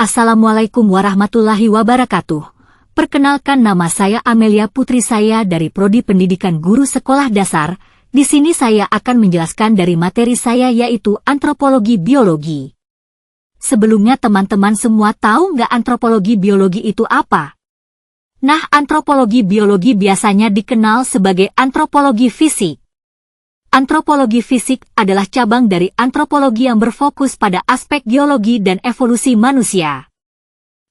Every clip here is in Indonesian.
Assalamualaikum warahmatullahi wabarakatuh. Perkenalkan, nama saya Amelia Putri, saya dari Prodi Pendidikan Guru Sekolah Dasar. Di sini saya akan menjelaskan dari materi saya, yaitu antropologi biologi. Sebelumnya teman-teman semua tahu nggak antropologi biologi itu apa? Nah, antropologi biologi biasanya dikenal sebagai antropologi fisik. Antropologi fisik adalah cabang dari antropologi yang berfokus pada aspek geologi dan evolusi manusia.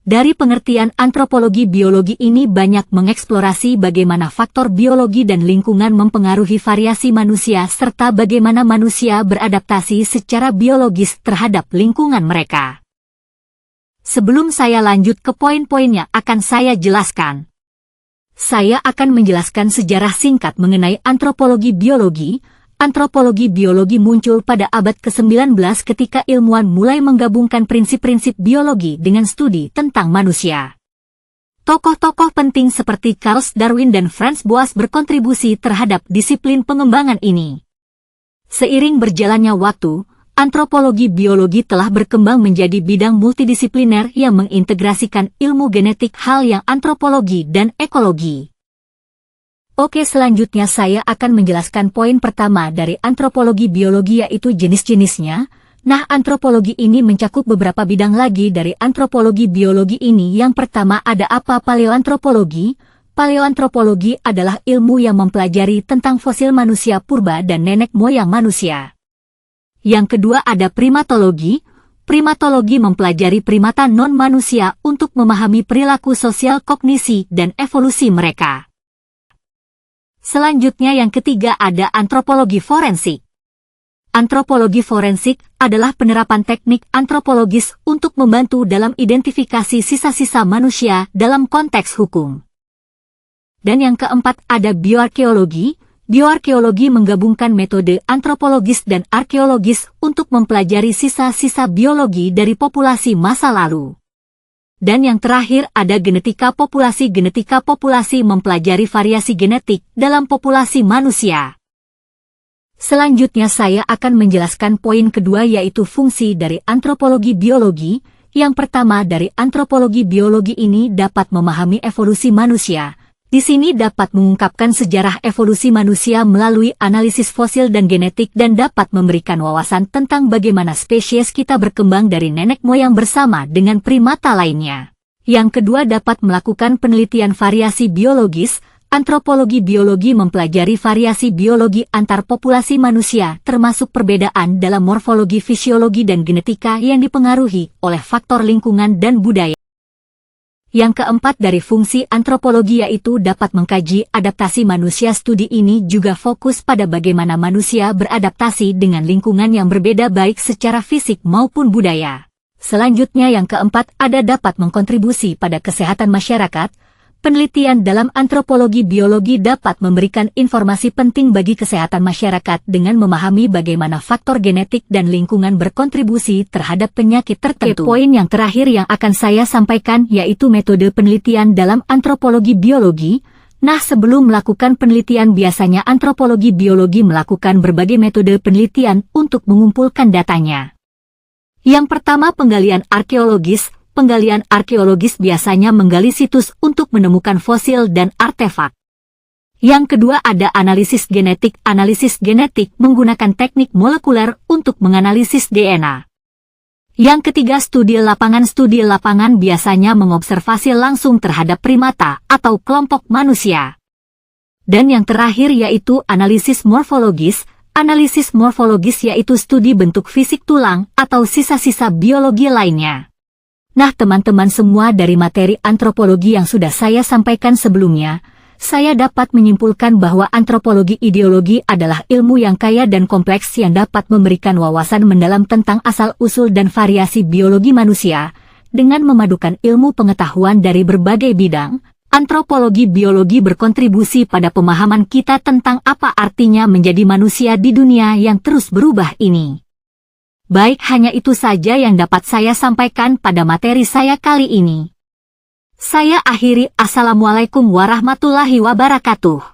Dari pengertian antropologi biologi ini banyak mengeksplorasi bagaimana faktor biologi dan lingkungan mempengaruhi variasi manusia serta bagaimana manusia beradaptasi secara biologis terhadap lingkungan mereka. Sebelum saya lanjut ke poin-poinnya akan saya jelaskan. Saya akan menjelaskan sejarah singkat mengenai antropologi biologi. Antropologi biologi muncul pada abad ke-19 ketika ilmuwan mulai menggabungkan prinsip-prinsip biologi dengan studi tentang manusia. Tokoh-tokoh penting seperti Charles Darwin dan Franz Boas berkontribusi terhadap disiplin pengembangan ini. Seiring berjalannya waktu, antropologi biologi telah berkembang menjadi bidang multidisipliner yang mengintegrasikan ilmu genetik, hal yang antropologi dan ekologi. Oke, selanjutnya saya akan menjelaskan poin pertama dari antropologi biologi, yaitu jenis-jenisnya. Nah, antropologi ini mencakup beberapa bidang lagi dari antropologi biologi ini. Yang pertama ada apa? Paleoantropologi. Paleoantropologi adalah ilmu yang mempelajari tentang fosil manusia purba dan nenek moyang manusia. Yang kedua ada primatologi. Primatologi mempelajari primata non-manusia untuk memahami perilaku sosial, kognisi, dan evolusi mereka. Selanjutnya yang ketiga ada antropologi forensik. Antropologi forensik adalah penerapan teknik antropologis untuk membantu dalam identifikasi sisa-sisa manusia dalam konteks hukum. Dan yang keempat ada bioarkeologi. Bioarkeologi menggabungkan metode antropologis dan arkeologis untuk mempelajari sisa-sisa biologi dari populasi masa lalu. Dan yang terakhir ada genetika populasi. Genetika populasi mempelajari variasi genetik dalam populasi manusia. Selanjutnya saya akan menjelaskan poin kedua, yaitu fungsi dari antropologi biologi. Yang pertama dari antropologi biologi ini dapat memahami evolusi manusia. Di sini dapat mengungkapkan sejarah evolusi manusia melalui analisis fosil dan genetik dan dapat memberikan wawasan tentang bagaimana spesies kita berkembang dari nenek moyang bersama dengan primata lainnya. Yang kedua dapat melakukan penelitian variasi biologis. Antropologi biologi mempelajari variasi biologi antar populasi manusia, termasuk perbedaan dalam morfologi, fisiologi, dan genetika yang dipengaruhi oleh faktor lingkungan dan budaya. Yang keempat dari fungsi antropologi yaitu dapat mengkaji adaptasi manusia. Studi ini juga fokus pada bagaimana manusia beradaptasi dengan lingkungan yang berbeda baik secara fisik maupun budaya. Selanjutnya yang keempat ada dapat mengkontribusi pada kesehatan masyarakat. Penelitian dalam antropologi biologi dapat memberikan informasi penting bagi kesehatan masyarakat dengan memahami bagaimana faktor genetik dan lingkungan berkontribusi terhadap penyakit tertentu. Poin yang terakhir yang akan saya sampaikan yaitu metode penelitian dalam antropologi biologi. Nah, sebelum melakukan penelitian biasanya antropologi biologi melakukan berbagai metode penelitian untuk mengumpulkan datanya. Yang pertama penggalian arkeologis. Penggalian arkeologis biasanya menggali situs untuk menemukan fosil dan artefak. Yang kedua ada analisis genetik. Analisis genetik menggunakan teknik molekuler untuk menganalisis DNA. Yang ketiga studi lapangan. Studi lapangan biasanya mengobservasi langsung terhadap primata atau kelompok manusia. Dan yang terakhir yaitu analisis morfologis. Analisis morfologis yaitu studi bentuk fisik tulang atau sisa-sisa biologi lainnya. Nah teman-teman semua, dari materi antropologi yang sudah saya sampaikan sebelumnya, saya dapat menyimpulkan bahwa antropologi ideologi adalah ilmu yang kaya dan kompleks yang dapat memberikan wawasan mendalam tentang asal-usul dan variasi biologi manusia. Dengan memadukan ilmu pengetahuan dari berbagai bidang, antropologi biologi berkontribusi pada pemahaman kita tentang apa artinya menjadi manusia di dunia yang terus berubah ini. Baik, hanya itu saja yang dapat saya sampaikan pada materi saya kali ini. Saya akhiri. Assalamualaikum warahmatullahi wabarakatuh.